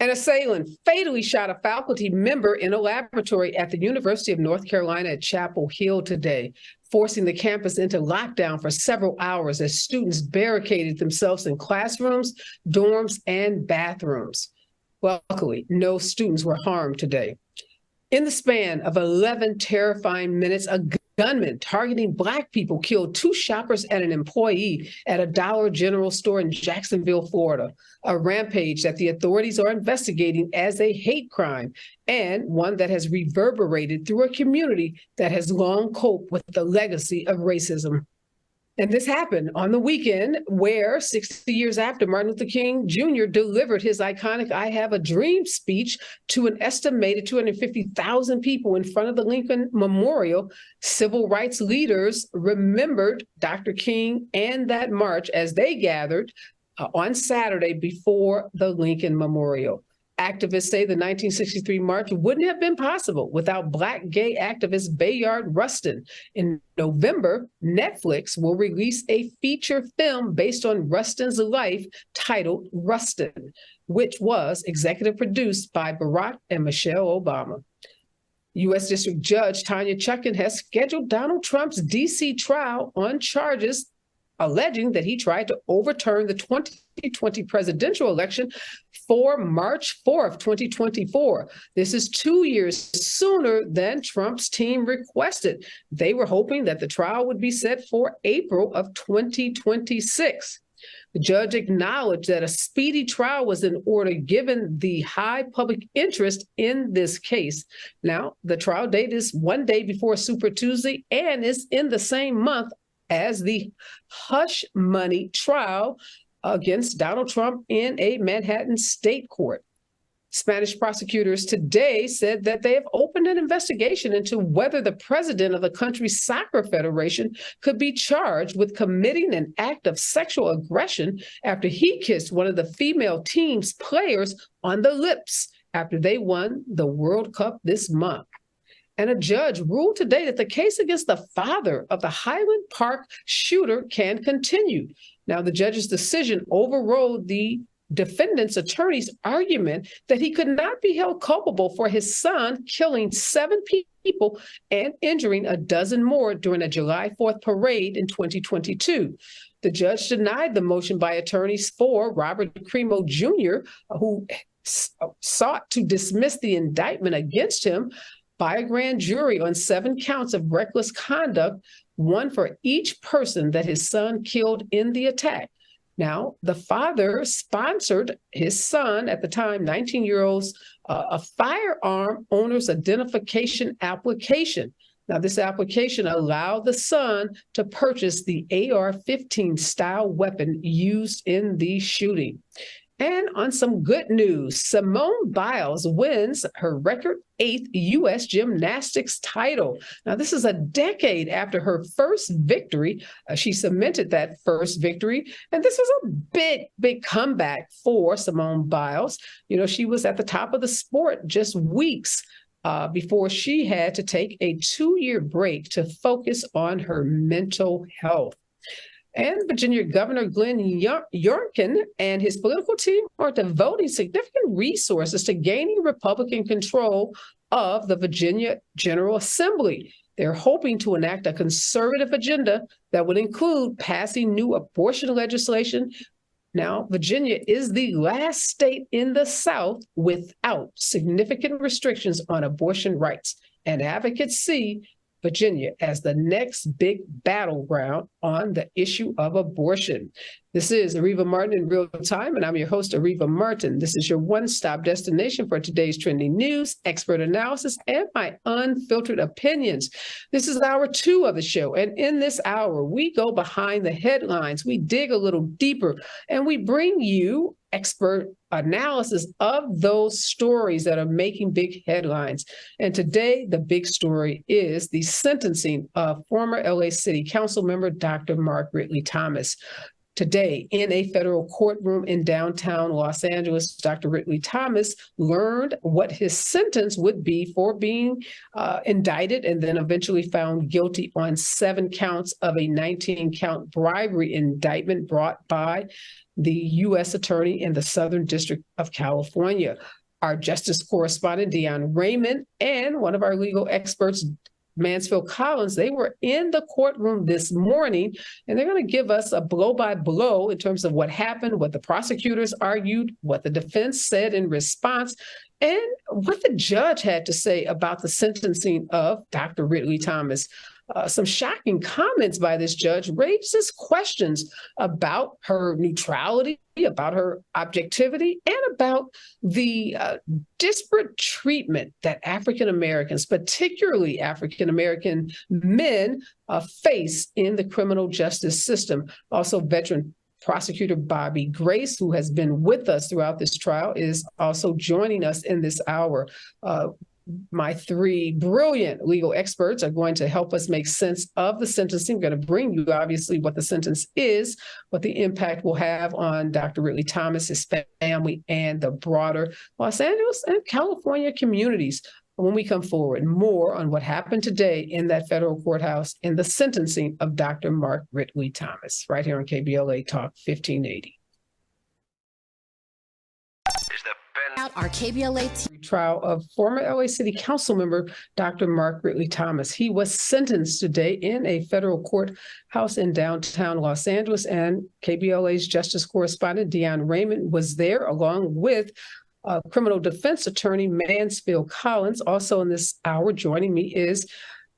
An assailant fatally shot a faculty member in a laboratory at the University of North Carolina at Chapel Hill today, forcing the campus into lockdown for several hours as students barricaded themselves in classrooms, dorms, and bathrooms. Luckily, no students were harmed today. In the span of 11 terrifying minutes, a gunman targeting Black people killed 2 shoppers and an employee at a Dollar General store in Jacksonville, Florida, a rampage that the authorities are investigating as a hate crime and one that has reverberated through a community that has long coped with the legacy of racism. And this happened on the weekend where 60 years after Martin Luther King Jr. delivered his iconic I Have a Dream speech to an estimated 250,000 people in front of the Lincoln Memorial, civil rights leaders remembered Dr. King and that march as they gathered on Saturday before the Lincoln Memorial. Activists say the 1963 march wouldn't have been possible without Black gay activist Bayard Rustin. In November, Netflix will release a feature film based on Rustin's life titled Rustin, which was executive produced by Barack and Michelle Obama. U.S. District Judge Tanya Chutkan has scheduled Donald Trump's D.C. trial on charges alleging that he tried to overturn the 2020 presidential election for March 4th, 2024. This is 2 years sooner than Trump's team requested. They were hoping that the trial would be set for April of 2026. The judge acknowledged that a speedy trial was in order given the high public interest in this case. Now, the trial date is one day before Super Tuesday and is in the same month as the hush money trial against Donald Trump in a Manhattan state court. Spanish prosecutors today said that they have opened an investigation into whether the president of the country's soccer federation could be charged with committing an act of sexual aggression after he kissed one of the female team's players on the lips after they won the World Cup this month. And a judge ruled today that the case against the father of the Highland Park shooter can continue. Now, the judge's decision overrode the defendant's attorney's argument that he could not be held culpable for his son killing 7 people and injuring a dozen more during a July 4th parade in 2022. The judge denied the motion by attorneys for Robert Crimo Jr., who sought to dismiss the indictment against him by a grand jury on 7 counts of reckless conduct, one for each person that his son killed in the attack. Now, the father sponsored his son, at the time 19-year-olds, a firearm owner's identification application. Now, this application allowed the son to purchase the AR-15 style weapon used in the shooting. And on some good news, Simone Biles wins her record 8th U.S. gymnastics title. Now, this is a decade after her first victory. She cemented that first victory. And this was a big comeback for Simone Biles. You know, she was at the top of the sport just weeks before she had to take a 2-year break to focus on her mental health. And Virginia Governor Glenn Youngkin and his political team are devoting significant resources to gaining Republican control of the Virginia General Assembly. They're hoping to enact a conservative agenda that would include passing new abortion legislation. Now, Virginia is the last state in the South without significant restrictions on abortion rights, and advocates see Virginia as the next big battleground on the issue of abortion. This is Areva Martin in real time, and I'm your host, Areva Martin. This is your one-stop destination for today's trending news, expert analysis, and my unfiltered opinions. This is hour 2 of the show, and in this hour, we go behind the headlines, we dig a little deeper, and we bring you expert analysis of those stories that are making big headlines. And today, the big story is the sentencing of former LA City Council member, Dr. Mark Ridley-Thomas. Today, in a federal courtroom in downtown Los Angeles, Dr. Ridley-Thomas learned what his sentence would be for being indicted and then eventually found guilty on 7 counts of a 19-count bribery indictment brought by the U.S. Attorney in the Southern District of California. Our justice correspondent, Dion Raymond, and one of our legal experts, Mansfield Collins, they were in the courtroom this morning, and they're going to give us a blow-by-blow in terms of what happened, what the prosecutors argued, what the defense said in response, and what the judge had to say about the sentencing of Dr. Ridley-Thomas. Some shocking comments by this judge raises questions about her neutrality, about her objectivity, and about the disparate treatment that African Americans, particularly African American men, face in the criminal justice system. Also, veteran Prosecutor Bobby Grace, who has been with us throughout this trial, is also joining us in this hour. My 3 brilliant legal experts are going to help us make sense of the sentencing. We're going to bring you, obviously, what the sentence is, what the impact will have on Dr. Ridley-Thomas, his family, and the broader Los Angeles and California communities when we come forward. More on what happened today in that federal courthouse in the sentencing of Dr. Mark Ridley-Thomas, right here on KBLA Talk 1580. Our KBLA trial of former LA City Council member Dr. Mark Ridley-Thomas. He was sentenced today in a federal courthouse in downtown Los Angeles, and KBLA's justice correspondent Dion Raymond was there along with criminal defense attorney Mansfield Collins. Also in this hour joining me is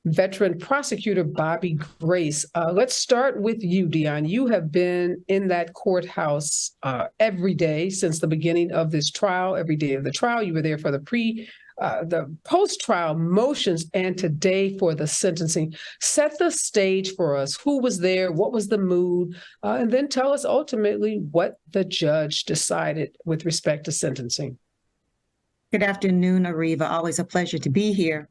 veteran prosecutor Bobby Grace. Let's start with you, Dion. You have been in that courthouse every day since the beginning of this trial, every day of the trial. You were there for the post-trial motions and today for the sentencing. Set the stage for us. Who was there? What was the mood? And then tell us ultimately what the judge decided with respect to sentencing. Good afternoon, Areva. Always a pleasure to be here.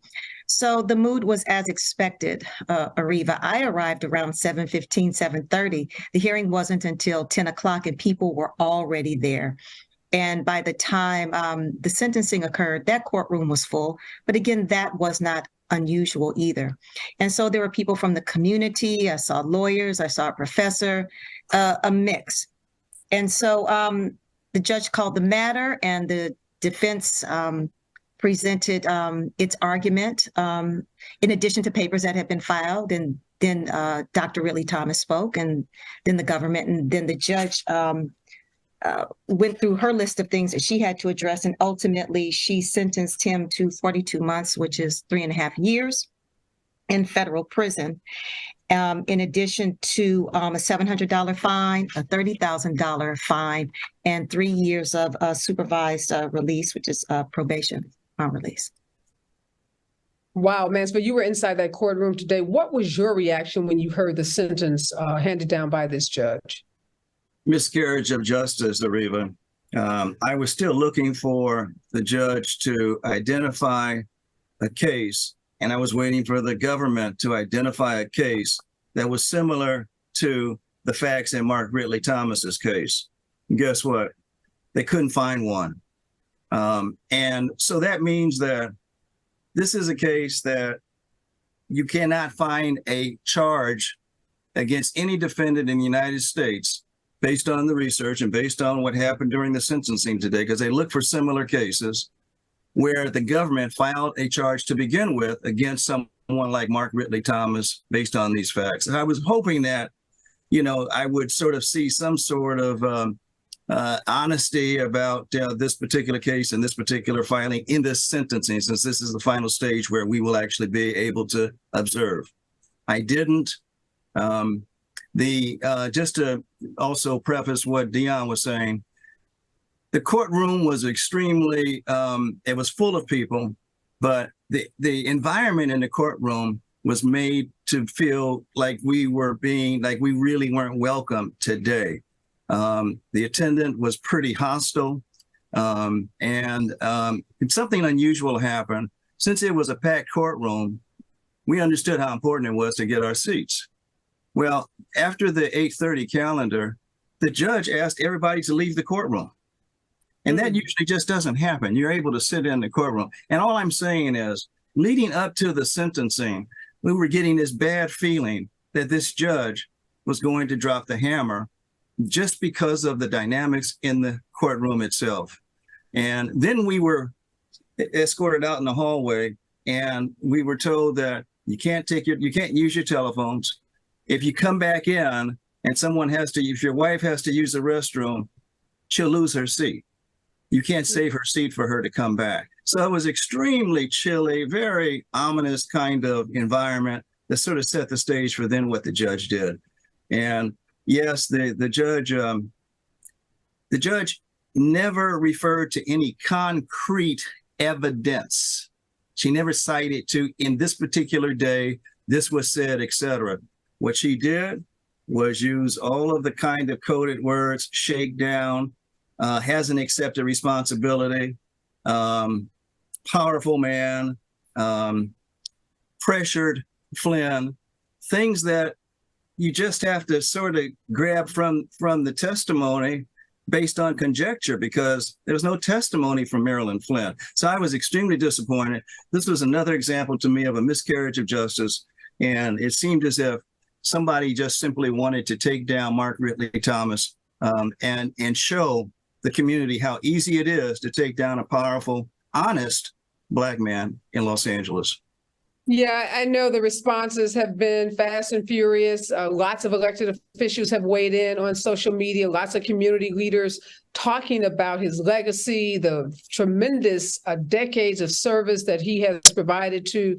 So the mood was as expected, Areva. I arrived around 7:15, 7:30. The hearing wasn't until 10 o'clock and people were already there. And by the time the sentencing occurred, that courtroom was full. But again, that was not unusual either. And so there were people from the community. I saw lawyers. I saw a professor, a mix. And so the judge called the matter and the defense presented its argument in addition to papers that had been filed. And then Dr. Ridley-Thomas spoke, and then the government, and then the judge went through her list of things that she had to address. And ultimately, she sentenced him to 42 months, which is 3.5 years in federal prison, in addition to a $700 fine, a $30,000 fine, and 3 years of supervised release, which is probation on release. Wow, Mansfield, you were inside that courtroom today. What was your reaction when you heard the sentence handed down by this judge? Miscarriage of justice, Areva. I was still looking for the judge to identify a case, and I was waiting for the government to identify a case that was similar to the facts in Mark Ridley-Thomas's case. And guess what? They couldn't find one. And so that means that this is a case that you cannot find a charge against any defendant in the United States based on the research and based on what happened during the sentencing today, because they look for similar cases where the government filed a charge to begin with against someone like Mark Ridley-Thomas based on these facts. And I was hoping that, you know, I would sort of see some sort of honesty about this particular case and this particular filing in this sentencing, since this is the final stage where we will actually be able to observe. I didn't. Just to also preface what Dion was saying, the courtroom was extremely, it was full of people, but the environment in the courtroom was made to feel like we really weren't welcome today. The attendant was pretty hostile, and something unusual happened. Since it was a packed courtroom, we understood how important it was to get our seats. Well, after the 8:30 calendar, the judge asked everybody to leave the courtroom. And that usually just doesn't happen. You're able to sit in the courtroom. And all I'm saying is, leading up to the sentencing, we were getting this bad feeling that this judge was going to drop the hammer just because of the dynamics in the courtroom itself. And then we were escorted out in the hallway, and we were told that you can't use your telephones. If you come back in and if your wife has to use the restroom, she'll lose her seat. You can't save her seat for her to come back. So it was extremely chilly, very ominous kind of environment that sort of set the stage for then what the judge did. And yes, the judge never referred to any concrete evidence. She never cited to, in this particular day, this was said, etc. What she did was use all of the kind of coded words, shake down, hasn't accepted responsibility, powerful man, pressured Flynn, things that you just have to sort of grab from the testimony based on conjecture, because there's no testimony from Marilyn Flynn. So I was extremely disappointed. This was another example to me of a miscarriage of justice. And it seemed as if somebody just simply wanted to take down Mark Ridley-Thomas and show the community how easy it is to take down a powerful, honest Black man in Los Angeles. Yeah, I know the responses have been fast and furious. Lots of elected officials have weighed in on social media, lots of community leaders talking about his legacy, the tremendous decades of service that he has provided to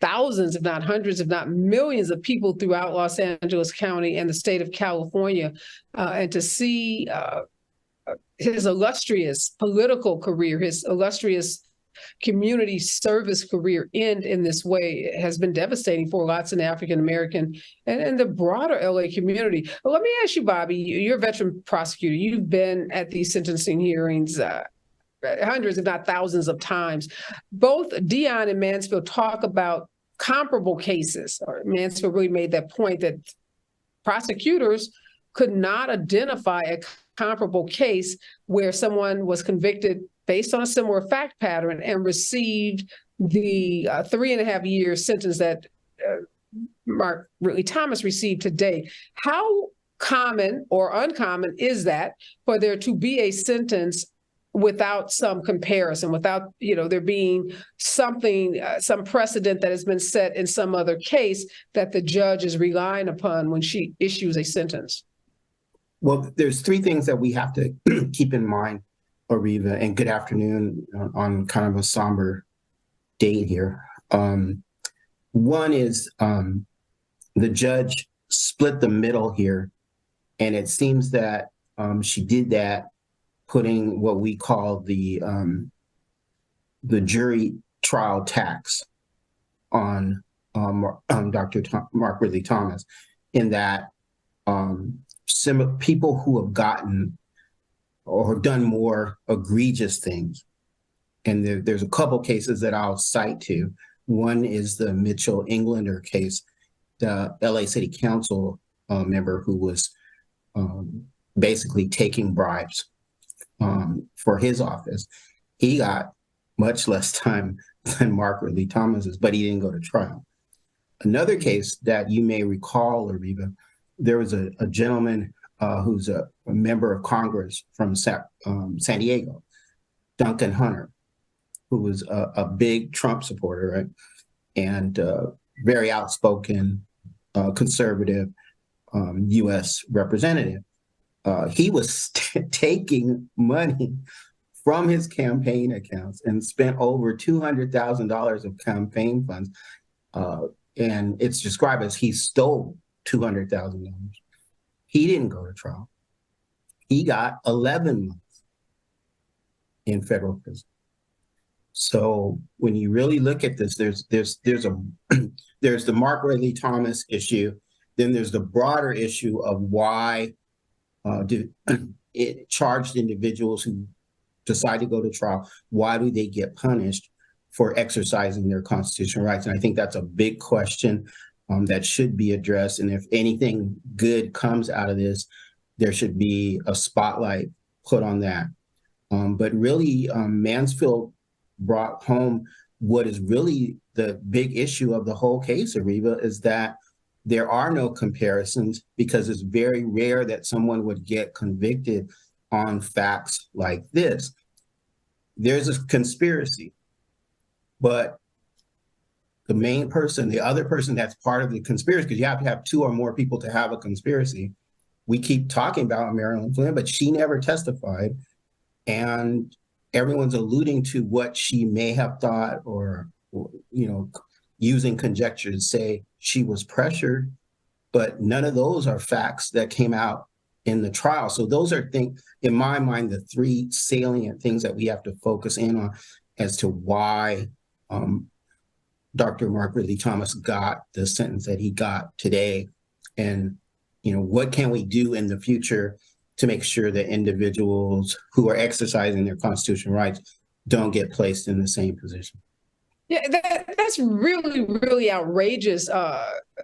thousands, if not hundreds, if not millions of people throughout Los Angeles County and the state of California. And to see his illustrious political career, his illustrious community service career end in this way has been devastating for lots of African American and the broader LA community. But let me ask you, Bobby, you're a veteran prosecutor. You've been at these sentencing hearings hundreds, if not thousands of times. Both Dion and Mansfield talk about comparable cases. Mansfield really made that point that prosecutors could not identify a comparable case where someone was convicted based on a similar fact pattern and received the 3.5 year sentence that Mark Ridley-Thomas received today. How common or uncommon is that for there to be a sentence without some comparison, without there being something, some precedent that has been set in some other case that the judge is relying upon when she issues a sentence? Well, there's three things that we have to keep in mind, Areva, and good afternoon on kind of a somber date here. One is the judge split the middle here, and it seems that she did that putting what we call the jury trial tax on Dr. Mark Ridley-Thomas, in that people who have gotten or done more egregious things. And there's a couple cases that I'll cite to. One is the Mitchell Englander case, the LA City Council member who was basically taking bribes for his office. He got much less time than Mark Ridley-Thomas's, but he didn't go to trial. Another case that you may recall, Areva, there was a gentleman who's a member of Congress from San Diego, Duncan Hunter, who was a big Trump supporter, right? And very outspoken, conservative U.S. representative. He was taking money from his campaign accounts and spent over $200,000 of campaign funds. And it's described as he stole $200,000. He didn't go to trial. He got 11 months in federal prison. So when you really look at this, there's the Mark Ridley-Thomas issue. Then there's the broader issue of why charged individuals who decide to go to trial, why do they get punished for exercising their constitutional rights? And I think that's a big question that should be addressed. And if anything good comes out of this, there should be a spotlight put on that. But really, Mansfield brought home what is really the big issue of the whole case, Areva, is that there are no comparisons because it's very rare that someone would get convicted on facts like this. There's a conspiracy, but the main person, the other person that's part of the conspiracy, because you have to have 2 or more people to have a conspiracy. We keep talking about Marilyn Flynn, but she never testified. And everyone's alluding to what she may have thought or using conjecture to say she was pressured, but none of those are facts that came out in the trial. So those are things, in my mind, the 3 salient things that we have to focus in on as to why Dr. Mark Ridley-Thomas got the sentence that he got today. And, what can we do in the future to make sure that individuals who are exercising their constitutional rights don't get placed in the same position? Yeah, that's really, really outrageous.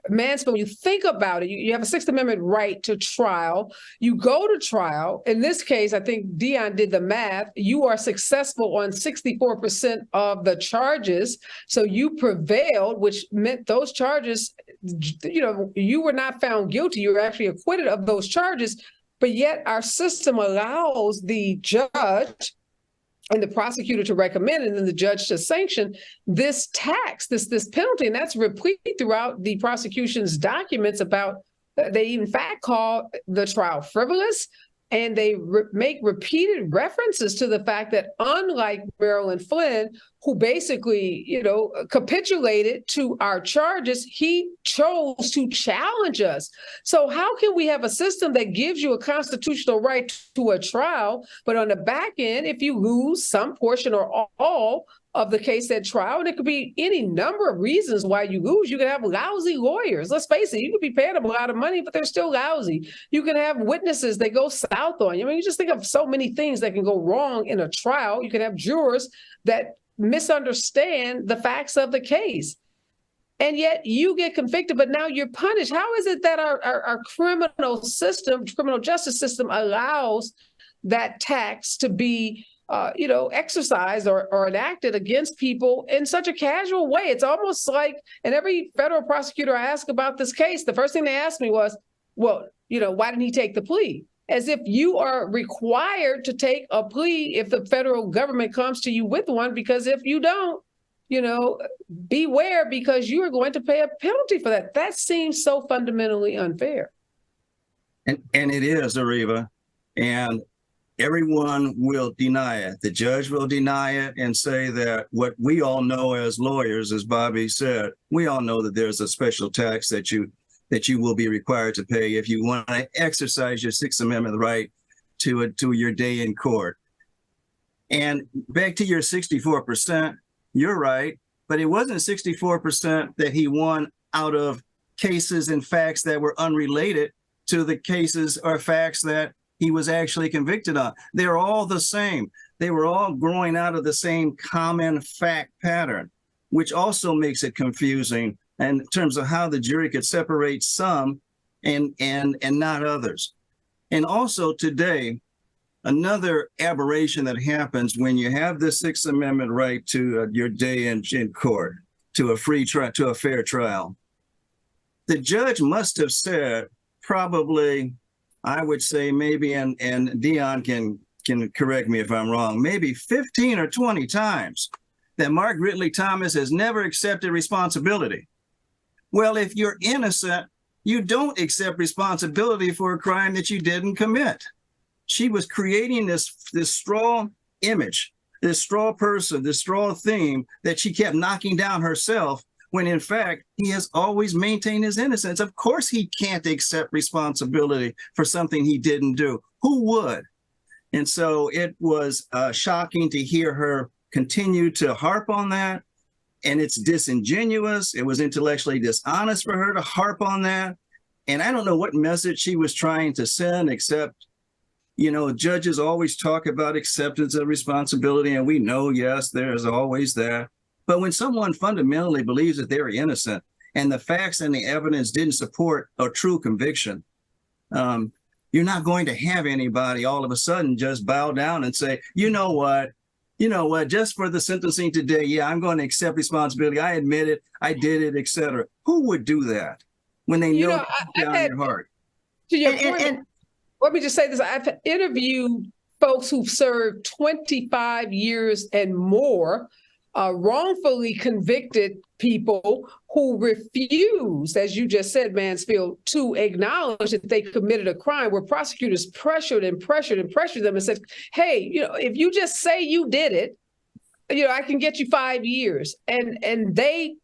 Mansfield, when you think about it, you have a Sixth Amendment right to trial. You go to trial. In this case, I think Dion did the math. You are successful on 64% of the charges. So you prevailed, which meant those charges, you were not found guilty. You were actually acquitted of those charges. But yet our system allows the judge and the prosecutor to recommend, and then the judge to sanction this tax, this penalty. And that's replete throughout the prosecution's documents about, they in fact call the trial frivolous, and they make repeated references to the fact that unlike Marilyn Flynn, who basically, capitulated to our charges, he chose to challenge us. So how can we have a system that gives you a constitutional right to a trial, but on the back end, if you lose some portion or all of the case at trial, and it could be any number of reasons why you lose. You can have lousy lawyers. Let's face it, you could be paying them a lot of money, but they're still lousy. You can have witnesses that go south on you. I mean, you just think of so many things that can go wrong in a trial. You can have jurors that misunderstand the facts of the case. And yet you get convicted, but now you're punished. How is it that our criminal justice system allows that tax to be exercised or enacted against people in such a casual way? It's almost like, and every federal prosecutor I asked about this case, the first thing they asked me was, well, why didn't he take the plea? As if you are required to take a plea if the federal government comes to you with one, because if you don't, beware, because you are going to pay a penalty for that. That seems so fundamentally unfair. And it is, Areva. And everyone will deny it. The judge will deny it and say that what we all know as lawyers, as Bobby said, we all know that there's a special tax that you will be required to pay if you want to exercise your Sixth Amendment right to your day in court. And back to your 64%, you're right, but it wasn't 64% that he won out of cases and facts that were unrelated to the cases or facts that he was actually convicted on. They're all the same. They were all growing out of the same common fact pattern, which also makes it confusing in terms of how the jury could separate some and not others. And also today, another aberration that happens when you have the Sixth Amendment right to your day in court, to a free trial, to a fair trial. The judge must have said probably, I would say maybe, and Dion can correct me if I'm wrong, maybe 15 or 20 times that Mark Ridley-Thomas has never accepted responsibility. Well, if you're innocent, you don't accept responsibility for a crime that you didn't commit. She was creating this straw image, this straw person, this straw theme that she kept knocking down herself, when in fact, he has always maintained his innocence. Of course, he can't accept responsibility for something he didn't do. Who would? And so it was shocking to hear her continue to harp on that. And it's disingenuous. It was intellectually dishonest for her to harp on that. And I don't know what message she was trying to send, except, judges always talk about acceptance of responsibility. And we know, yes, there's always that. But when someone fundamentally believes that they're innocent and the facts and the evidence didn't support a true conviction, You're not going to have anybody all of a sudden just bow down and say, you know what, just for the sentencing today, yeah, I'm going to accept responsibility. I admit it, I did it, etc. Who would do that when they know down in your heart? To your point, let me just say this. I've interviewed folks who've served 25 years and more, wrongfully convicted people who refused, as you just said, Mansfield, to acknowledge that they committed a crime, where prosecutors pressured them and said, hey, if you just say you did it, I can get you 5 years. And they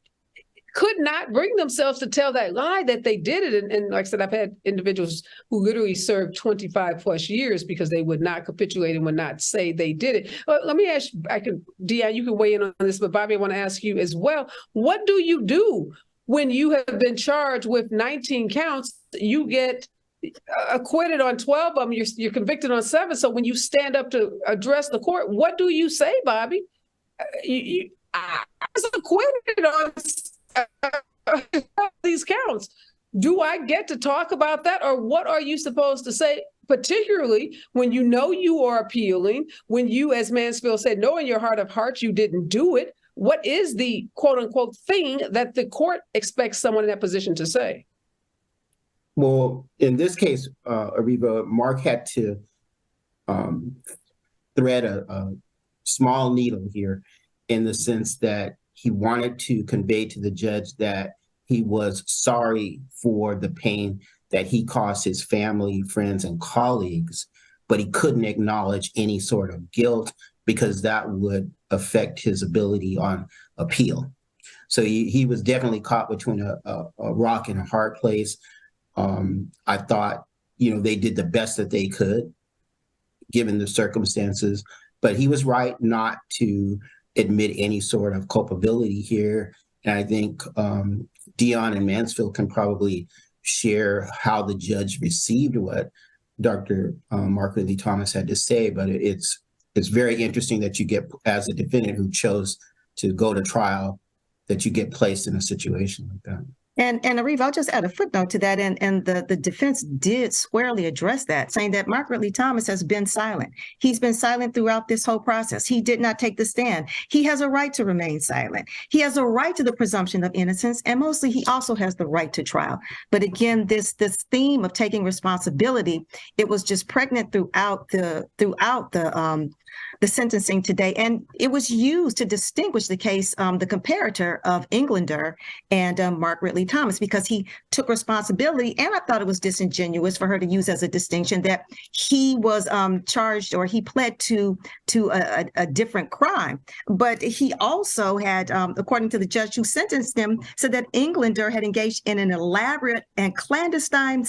could not bring themselves to tell that lie that they did it. And like I said, I've had individuals who literally served 25 plus years because they would not capitulate and would not say they did it. Let me ask you, Dion, you can weigh in on this, but Bobby, I want to ask you as well. What do you do when you have been charged with 19 counts? You get acquitted on 12 of them, you're convicted on 7. So when you stand up to address the court, what do you say, Bobby? I was acquitted on these counts. Do I get to talk about that, or what are you supposed to say, particularly when you are appealing, when you, as Mansfield said, know in your heart of hearts you didn't do it? What is the quote unquote thing that the court expects someone in that position to say? Well, in this case, Areva, Mark had to thread a small needle here, in the sense that he wanted to convey to the judge that he was sorry for the pain that he caused his family, friends, and colleagues, but he couldn't acknowledge any sort of guilt because that would affect his ability on appeal. So he was definitely caught between a rock and a hard place. I thought, they did the best that they could, given the circumstances, but he was right not to admit any sort of culpability here. And I think Dion and Mansfield can probably share how the judge received what Dr. Mark Ridley-Thomas had to say. But it's very interesting that you get, as a defendant who chose to go to trial, that you get placed in a situation like that. And Areva, I'll just add a footnote to that. And the defense did squarely address that, saying that Mark Ridley-Thomas has been silent. He's been silent throughout this whole process. He did not take the stand. He has a right to remain silent. He has a right to the presumption of innocence. And mostly, he also has the right to trial. But again, this theme of taking responsibility, it was just pregnant throughout the sentencing today. And it was used to distinguish the case, the comparator of Englander and Mark Ridley-Thomas, because he took responsibility. And I thought it was disingenuous for her to use as a distinction that he was charged, or he pled to a different crime. But he also had, according to the judge who sentenced him, said that Englander had engaged in an elaborate and clandestine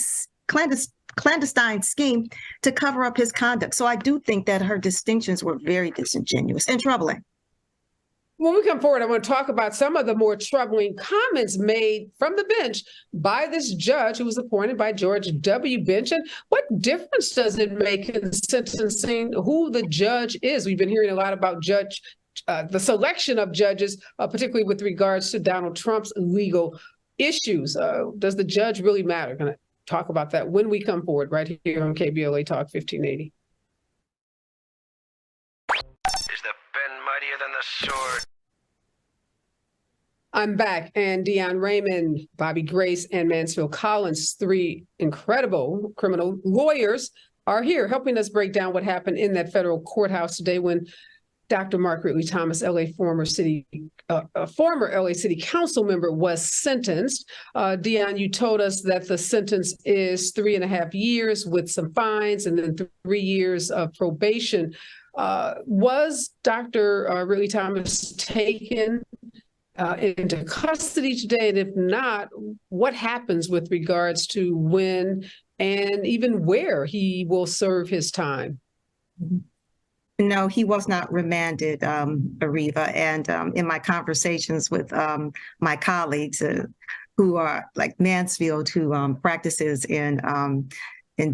scheme to cover up his conduct. So I do think that her distinctions were very disingenuous and troubling. When we come forward, I want to talk about some of the more troubling comments made from the bench by this judge who was appointed by George W. Bench. And what difference does it make in sentencing who the judge is? We've been hearing a lot about the selection of judges, particularly with regards to Donald Trump's legal issues. Does the judge really matter? Going to talk about that when we come forward right here on KBLA Talk 1580. Is the pen mightier than the sword? I'm back, and Dion, Raymond, Bobby Grace, and Mansfield Collins, 3 incredible criminal lawyers, are here helping us break down what happened in that federal courthouse today when Dr. Mark Ridley-Thomas, former LA City Council member, was sentenced. Dion, you told us that the sentence is 3.5 years with some fines and then 3 years of probation. Was Dr. Ridley-Thomas taken into custody today? And if not, what happens with regards to when and even where he will serve his time? No, he was not remanded, Areva. And in my conversations with my colleagues who are like Mansfield, who practices in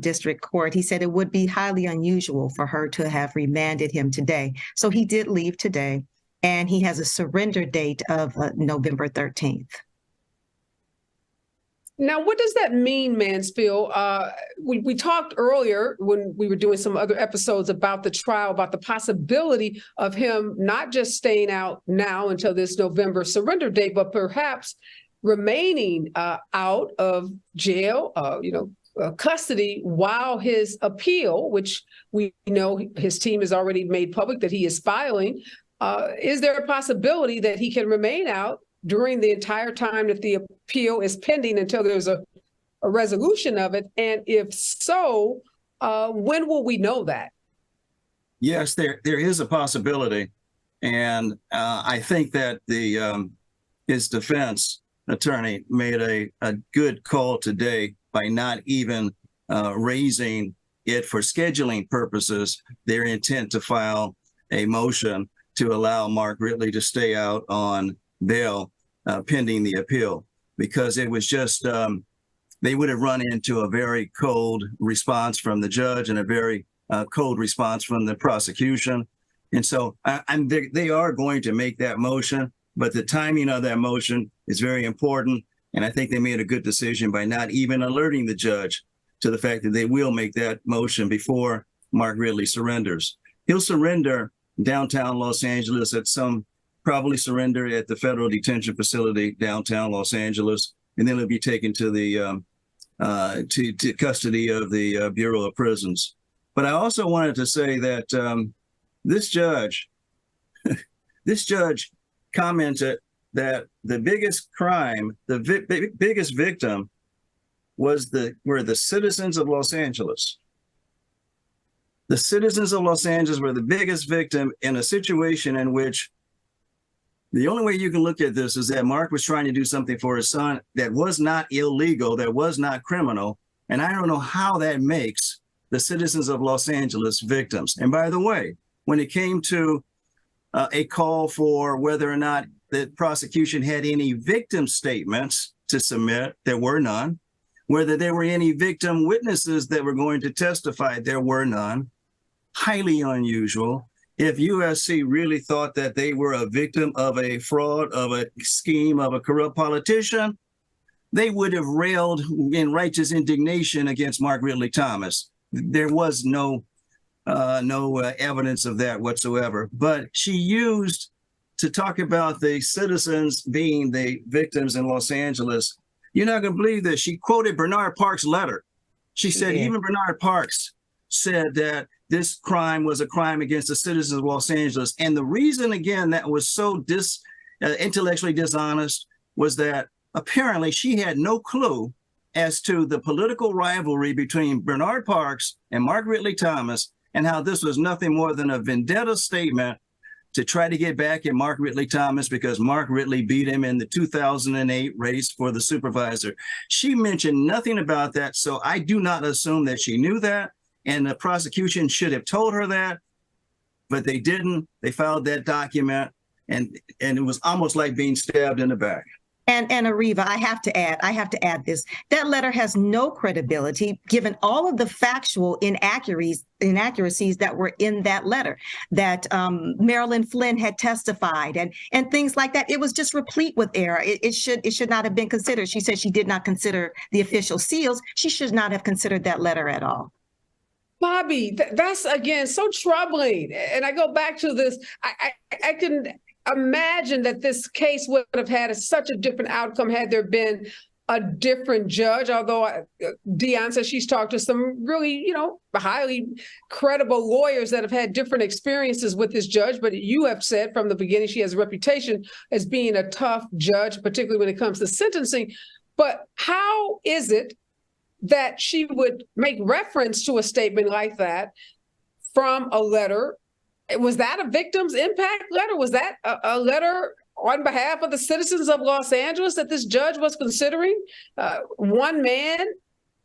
district court, he said it would be highly unusual for her to have remanded him today. So he did leave today, and he has a surrender date of November 13th. Now, what does that mean, Mansfield? We talked earlier when we were doing some other episodes about the trial, about the possibility of him not just staying out now until this November surrender date, but perhaps remaining out of jail, custody while his appeal, which we know his team has already made public that he is filing. Is there a possibility that he can remain out during the entire time that the appeal is pending until there's a resolution of it? And if so, when will we know that? Yes, there is a possibility. And I think that his defense attorney made a good call today by not even raising it for scheduling purposes, their intent to file a motion to allow Mark Ridley to stay out on bail pending the appeal, because it was just, they would have run into a very cold response from the judge and a very cold response from the prosecution. And so they are going to make that motion, but the timing of that motion is very important. And I think they made a good decision by not even alerting the judge to the fact that they will make that motion before Mark Ridley surrenders. He'll surrender downtown Los Angeles probably surrender at the federal detention facility downtown Los Angeles, and then he'll be taken to the to custody of the Bureau of Prisons. But I also wanted to say that this judge commented that the biggest crime, the biggest victim were the citizens of Los Angeles. The citizens of Los Angeles were the biggest victim in a situation in which the only way you can look at this is that Mark was trying to do something for his son that was not illegal, that was not criminal. And I don't know how that makes the citizens of Los Angeles victims. And by the way, when it came to a call for whether or not the prosecution had any victim statements to submit, there were none. Whether there were any victim witnesses that were going to testify, there were none. Highly unusual. If USC really thought that they were a victim of a fraud, of a scheme, of a corrupt politician, they would have railed in righteous indignation against Mark Ridley-Thomas. There was no evidence of that whatsoever. But she used to talk about the citizens being the victims in Los Angeles. You're not going to believe this. She quoted Bernard Parks' letter. She said even Bernard Parks said that this crime was a crime against the citizens of Los Angeles. And the reason, again, that was so intellectually dishonest was that apparently she had no clue as to the political rivalry between Bernard Parks and Mark Ridley-Thomas, and how this was nothing more than a vendetta statement to try to get back at Mark Ridley-Thomas because Mark Ridley beat him in the 2008 race for the supervisor. She mentioned nothing about that, so I do not assume that she knew that, and the prosecution should have told her that, but they didn't. They filed that document, and it was almost like being stabbed in the back. And Areva, I have to add this. That letter has no credibility given all of the factual inaccuracies that were in that letter, that Marilyn Flynn had testified and things like that. It was just replete with error. It should not have been considered. She said she did not consider the official seals. She should not have considered that letter at all. Bobby, that's, again, so troubling. And I go back to this. I can imagine that this case would have had such a different outcome had there been a different judge, although Dion says she's talked to some really, highly credible lawyers that have had different experiences with this judge. But you have said from the beginning she has a reputation as being a tough judge, particularly when it comes to sentencing. But how is it that she would make reference to a statement like that from a letter? Was that a victim's impact letter? Was that a letter on behalf of the citizens of Los Angeles that this judge was considering? One man,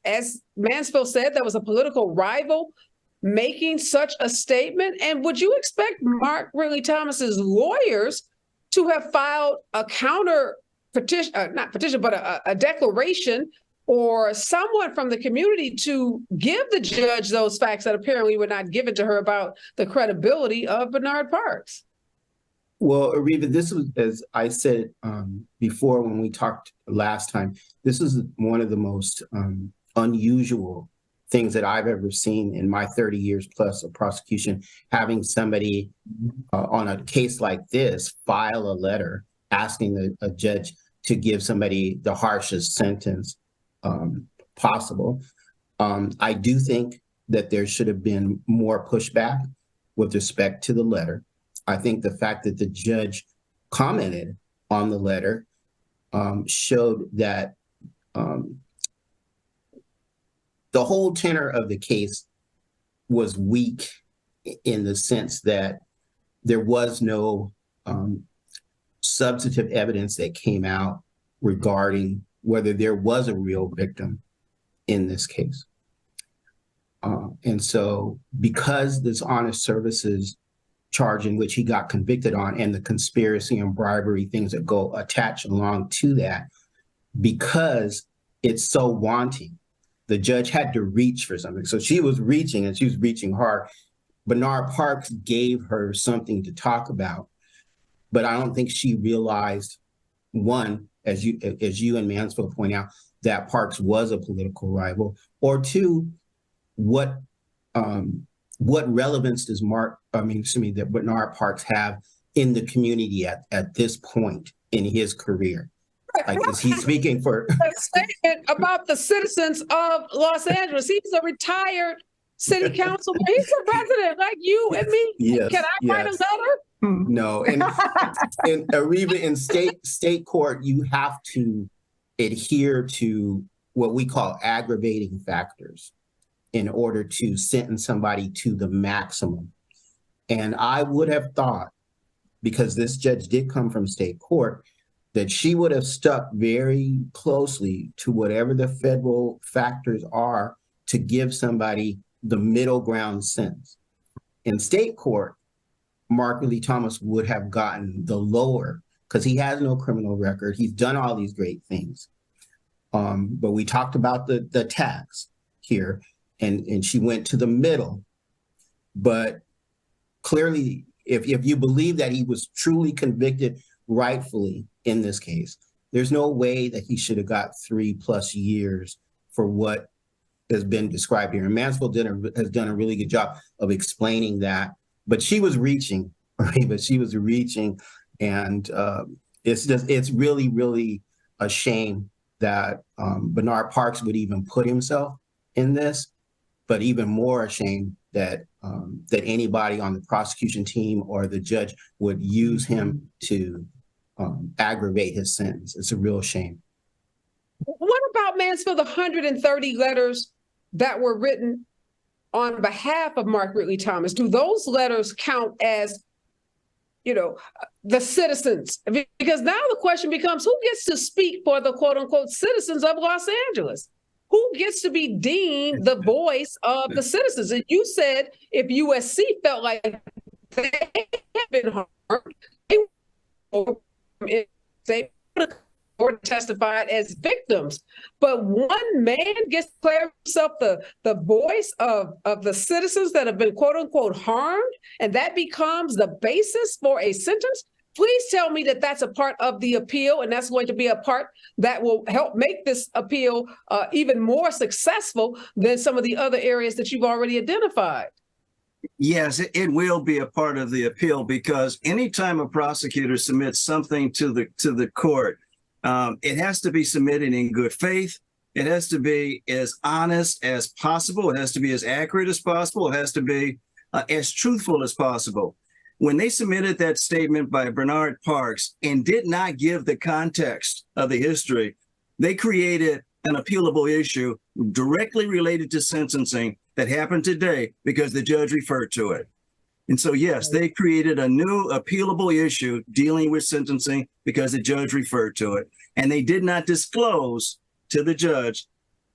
as Mansfield said, that was a political rival, making such a statement. And would you expect Mark Ridley-Thomas's lawyers to have filed a counter petition, not petition, but a declaration, or someone from the community to give the judge those facts that apparently were not given to her about the credibility of Bernard Parks? Well, Areva, this was, as I said before when we talked last time, this is one of the most unusual things that I've ever seen in my 30 years plus of prosecution, having somebody on a case like this file a letter asking a judge to give somebody the harshest sentence possible. I do think that there should have been more pushback with respect to the letter. I think the fact that the judge commented on the letter showed that the whole tenor of the case was weak in the sense that there was no substantive evidence that came out regarding whether there was a real victim in this case. And so because this honest services charge in which he got convicted on and the conspiracy and bribery things that go attached along to that, because it's so wanting, the judge had to reach for something. So she was reaching and she was reaching hard. Bernard Parks gave her something to talk about, but I don't think she realized, one, as you and Mansfield point out, that Parks was a political rival, or two, what relevance does that Bernard Parks have in the community at this point in his career? Like, is he speaking for a statement about the citizens of Los Angeles? He's a retired city councilman. He's a resident like you and me. Yes, Can I write a letter? No, and Areva, in state court, you have to adhere to what we call aggravating factors in order to sentence somebody to the maximum. And I would have thought, because this judge did come from state court, that she would have stuck very closely to whatever the federal factors are to give somebody the middle ground sentence. In state court, Mark Ridley-Thomas would have gotten the lower, because he has no criminal record. He's done all these great things. But we talked about the tax here, and she went to the middle. But clearly, if you believe that he was truly convicted rightfully in this case, there's no way that he should have got 3+ years for what has been described here. And Mansfield has done a really good job of explaining that. But she was reaching, right? But she was reaching, and it's really, really a shame that Bernard Parks would even put himself in this, but even more a shame that that anybody on the prosecution team or the judge would use him to aggravate his sentence. It's a real shame. What about Mansfield, the 130 letters that were written on behalf of Mark Ridley-Thomas? Do those letters count as, the citizens? Because now the question becomes, who gets to speak for the quote unquote citizens of Los Angeles? Who gets to be deemed the voice of the citizens? And you said if USC felt like they had been harmed, they would have testified as victims. But one man gets to declare himself the voice of the citizens that have been quote unquote harmed, and that becomes the basis for a sentence. Please tell me that that's a part of the appeal, and that's going to be a part that will help make this appeal even more successful than some of the other areas that you've already identified. Yes, it will be a part of the appeal, because anytime a prosecutor submits something to the court, it has to be submitted in good faith. It has to be as honest as possible. It has to be as accurate as possible. It has to be as truthful as possible. When they submitted that statement by Bernard Parks and did not give the context of the history, they created an appealable issue directly related to sentencing that happened today because the judge referred to it. And so, yes, they created a new appealable issue dealing with sentencing because the judge referred to it. And they did not disclose to the judge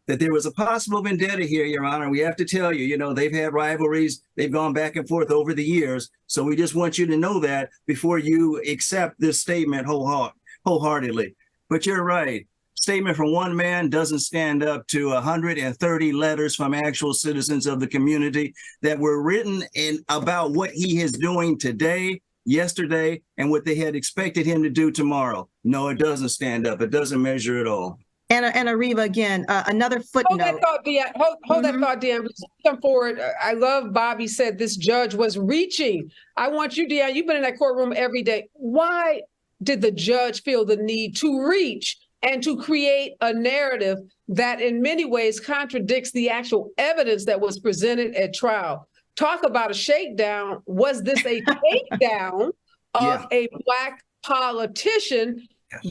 that there was a possible vendetta here, Your Honor. We have to tell you, they've had rivalries. They've gone back and forth over the years. So we just want you to know that before you accept this statement wholeheartedly. But you're right. Statement from one man doesn't stand up to 130 letters from actual citizens of the community that were written in about what he is doing today yesterday and what they had expected him to do tomorrow. No, it doesn't stand up. It doesn't measure at all. And Areva, again, another Hold footnote. that thought, Dion. Hold that thought, Dion. Come forward. I love Bobby said this judge was reaching. I want you, Dion, you've been in that courtroom every day. Why did the judge feel the need to reach and to create a narrative that in many ways contradicts the actual evidence that was presented at trial? Talk about a shakedown. Was this a takedown of a Black politician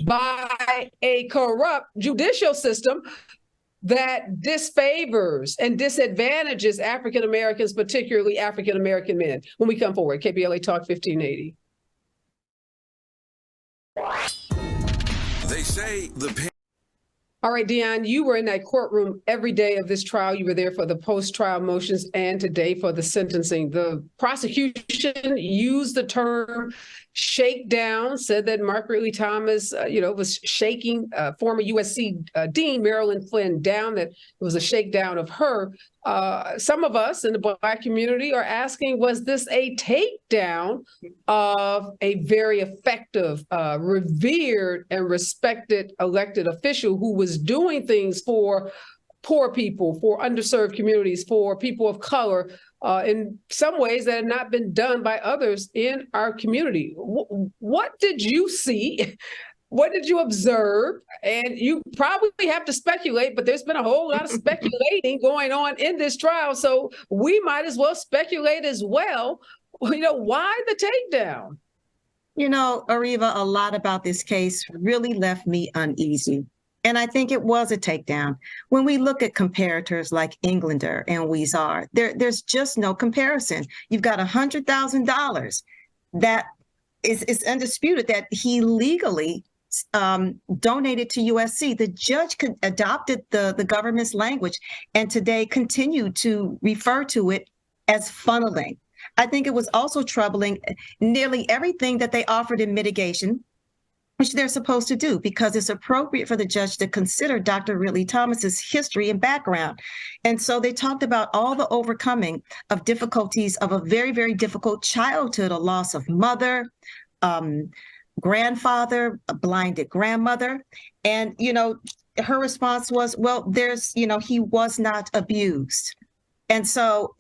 by a corrupt judicial system that disfavors and disadvantages African Americans, particularly African American men? When we come forward, KBLA Talk 1580. They say the All right, Dion, you were in that courtroom every day of this trial. You were there for the post-trial motions and today for the sentencing. The prosecution used the term shakedown, said that Mark Ridley-Thomas, was shaking former USC Dean Marilyn Flynn down, that it was a shakedown of her. Some of us in the Black community are asking, was this a takedown of a very effective, revered and respected elected official who was doing things for poor people, for underserved communities, for people of color, in some ways that had not been done by others in our community? What did you see? What did you observe? And you probably have to speculate, but there's been a whole lot of speculating going on in this trial. So we might as well speculate as well. Why the takedown? Areva, a lot about this case really left me uneasy. And I think it was a takedown. When we look at comparators like Englander and Weezar, there's just no comparison. You've got $100,000 that is undisputed that he legally donated to USC. The judge adopted the government's language and today continued to refer to it as funneling. I think it was also troubling nearly everything that they offered in mitigation, which they're supposed to do, because it's appropriate for the judge to consider Dr. Ridley-Thomas's history and background. And so they talked about all the overcoming of difficulties of a very, very difficult childhood, a loss of mother, grandfather, a blinded grandmother. And, her response was, well, he was not abused. And so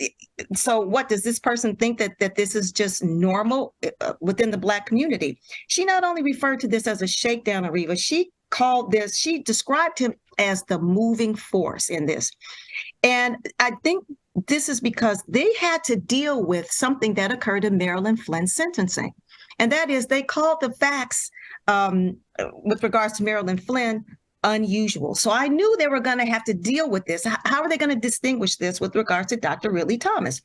what does this person think that this is just normal within the Black community? She not only referred to this as a shakedown, Areva, she described him as the moving force in this. And I think this is because they had to deal with something that occurred in Marilyn Flynn's sentencing. And that is, they called the facts with regards to Marilyn Flynn unusual. So I knew they were going to have to deal with this. How are they going to distinguish this with regards to Dr. Ridley-Thomas?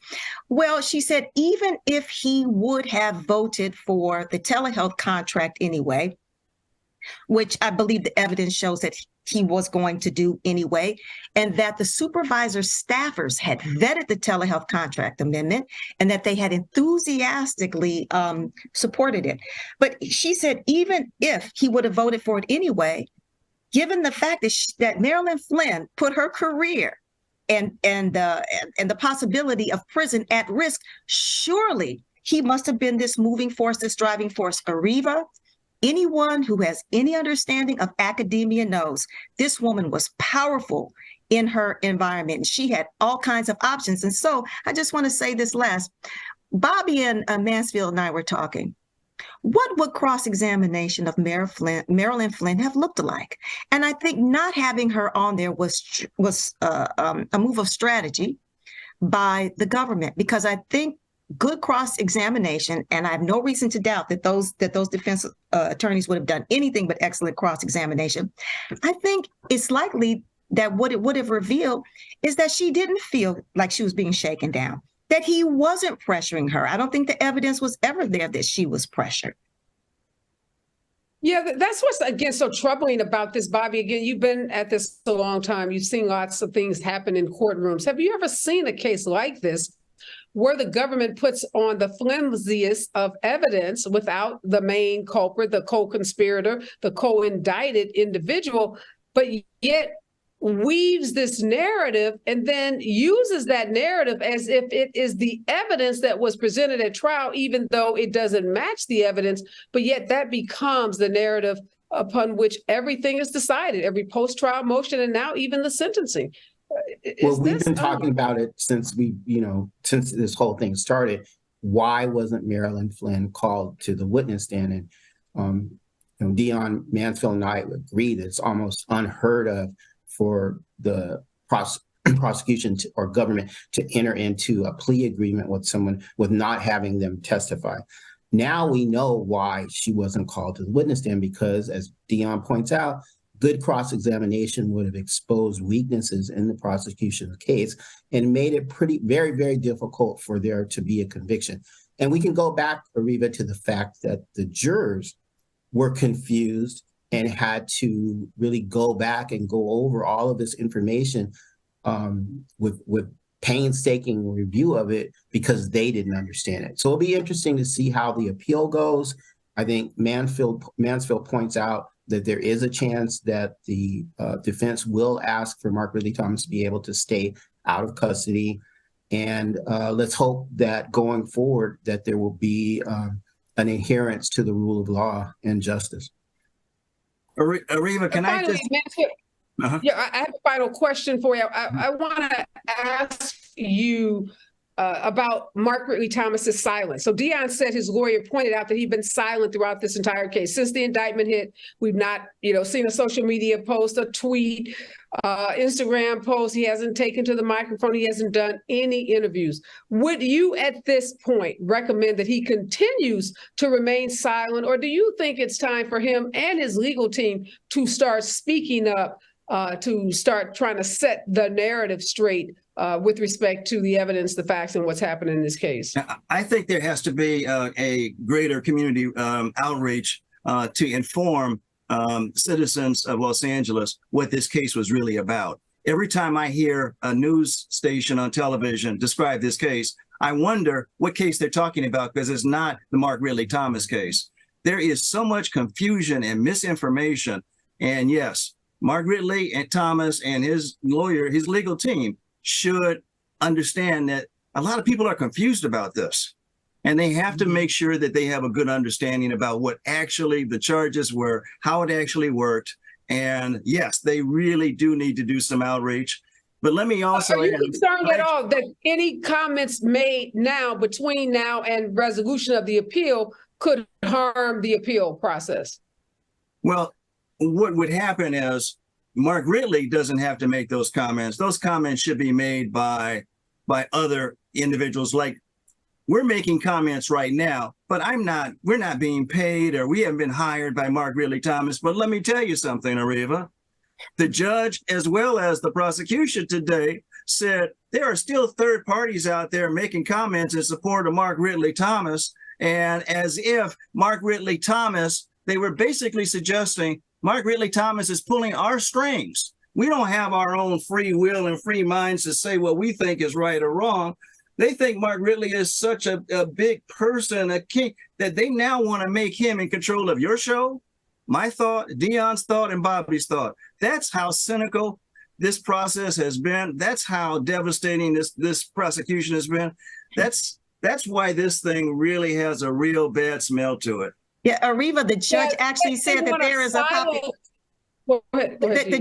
Well, she said, even if he would have voted for the telehealth contract anyway, which I believe the evidence shows that he was going to do anyway, and that the supervisor staffers had vetted the telehealth contract amendment and that they had enthusiastically supported it. But she said, even if he would have voted for it anyway, given the fact that Marilyn Flynn put her career and the possibility of prison at risk, surely he must have been this moving force, this driving force. Areva, anyone who has any understanding of academia knows this woman was powerful in her environment. She had all kinds of options. And so I just want to say this last. Bobby and Mansfield and I were talking. What would cross-examination of Marilyn Flynn have looked like? And I think not having her on there was a move of strategy by the government, because I think good cross-examination, and I have no reason to doubt that those defense attorneys would have done anything but excellent cross-examination. I think it's likely that what it would have revealed is that she didn't feel like she was being shaken down, that he wasn't pressuring her. I don't think the evidence was ever there that she was pressured. Yeah, that's what's, again, so troubling about this, Bobby. Again, you've been at this a long time. You've seen lots of things happen in courtrooms. Have you ever seen a case like this where the government puts on the flimsiest of evidence without the main culprit, the co-conspirator, the co-indicted individual, but yet weaves this narrative and then uses that narrative as if it is the evidence that was presented at trial, even though it doesn't match the evidence, but yet that becomes the narrative upon which everything is decided, every post-trial motion, and now even the sentencing. Well, we've been talking about it since since this whole thing started. Why wasn't Marilyn Flynn called to the witness stand? And Dion, Mansfield, and I agree that it's almost unheard of for the prosecution or government to enter into a plea agreement with someone with not having them testify. Now we know why she wasn't called to the witness stand, because, as Dion points out, good cross-examination would have exposed weaknesses in the prosecution's case and made it very, very difficult for there to be a conviction. And we can go back, Areva, to the fact that the jurors were confused and had to really go back and go over all of this information with painstaking review of it because they didn't understand it. So it'll be interesting to see how the appeal goes. I think Mansfield points out that there is a chance that the defense will ask for Mark Ridley-Thomas to be able to stay out of custody. And let's hope that going forward that there will be an adherence to the rule of law and justice. Areva, can I just... Yeah, I have a final question for you. I want to ask you about Mark Ridley-Thomas's silence. So Dion said his lawyer pointed out that he'd been silent throughout this entire case. Since the indictment hit, we've not, seen a social media post, a tweet, Instagram post. He hasn't taken to the microphone. He hasn't done any interviews. Would you at this point recommend that he continues to remain silent, or do you think it's time for him and his legal team to start speaking up, to start trying to set the narrative straight with respect to the evidence, the facts, and what's happened in this case? I think there has to be a greater community outreach to inform citizens of Los Angeles what this case was really about. Every time I hear a news station on television describe this case, I wonder what case they're talking about, because it's not the Mark Ridley-Thomas case. There is so much confusion and misinformation. And yes, Mark Ridley-Thomas and his lawyer, his legal team, should understand that a lot of people are confused about this. And they have to make sure that they have a good understanding about what actually the charges were, how it actually worked. And yes, they really do need to do some outreach. But let me also... Are you concerned at all that any comments made now between now and resolution of the appeal could harm the appeal process? Well, what would happen is Mark Ridley doesn't have to make those comments. Those comments should be made by other individuals. Like, we're making comments right now, but we're not being paid, or we haven't been hired by Mark Ridley-Thomas. But let me tell you something, Areva. The judge, as well as the prosecution today, said there are still third parties out there making comments in support of Mark Ridley-Thomas. And as if Mark Ridley-Thomas, they were basically suggesting Mark Ridley-Thomas is pulling our strings. We don't have our own free will and free minds to say what we think is right or wrong. They think Mark Ridley is such a big person, a king, that they now want to make him in control of your show, my thought, Dion's thought, and Bobby's thought. That's how cynical this process has been. That's how devastating this prosecution has been. That's why this thing really has a real bad smell to it. Yeah, Areva, the judge actually said that there is the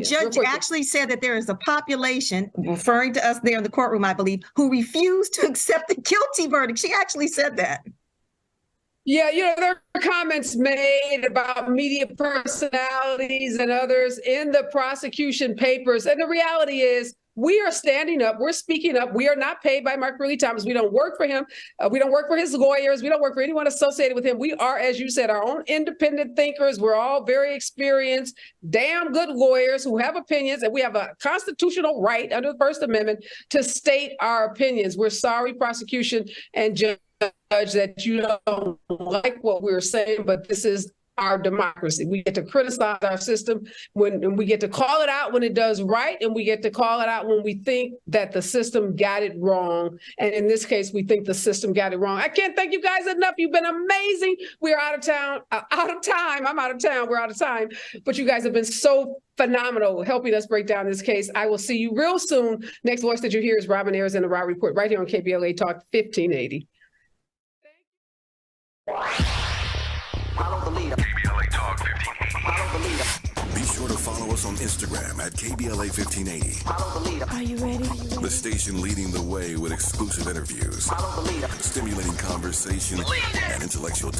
judge actually said that there is a population, referring to us there in the courtroom, I believe, who refused to accept the guilty verdict. She actually said that. Yeah, there are comments made about media personalities and others in the prosecution papers. And the reality is, we are standing up. We're speaking up. We are not paid by Mark Ridley-Thomas. We don't work for him. We don't work for his lawyers. We don't work for anyone associated with him. We are, as you said, our own independent thinkers. We're all very experienced, damn good lawyers who have opinions, and we have a constitutional right under the First Amendment to state our opinions. We're sorry, prosecution and judge, that you don't like what we're saying, but this is our democracy. We get to criticize our system and we get to call it out when it does right, and we get to call it out when we think that the system got it wrong. And in this case, we think the system got it wrong. I can't thank you guys enough. You've been amazing. We are out of town, out of time. I'm out of town. We're out of time. But you guys have been so phenomenal helping us break down this case. I will see you real soon. Next voice that you hear is Robin Ayers in the Raw Report right here on KBLA Talk 1580. Follow the leader. KBLA Talk 1580. Follow the leader. Be sure to follow us on Instagram at KBLA 1580. Follow the leader. Are you ready? The station leading the way with exclusive interviews, Follow the leader. stimulating conversation, and intellectual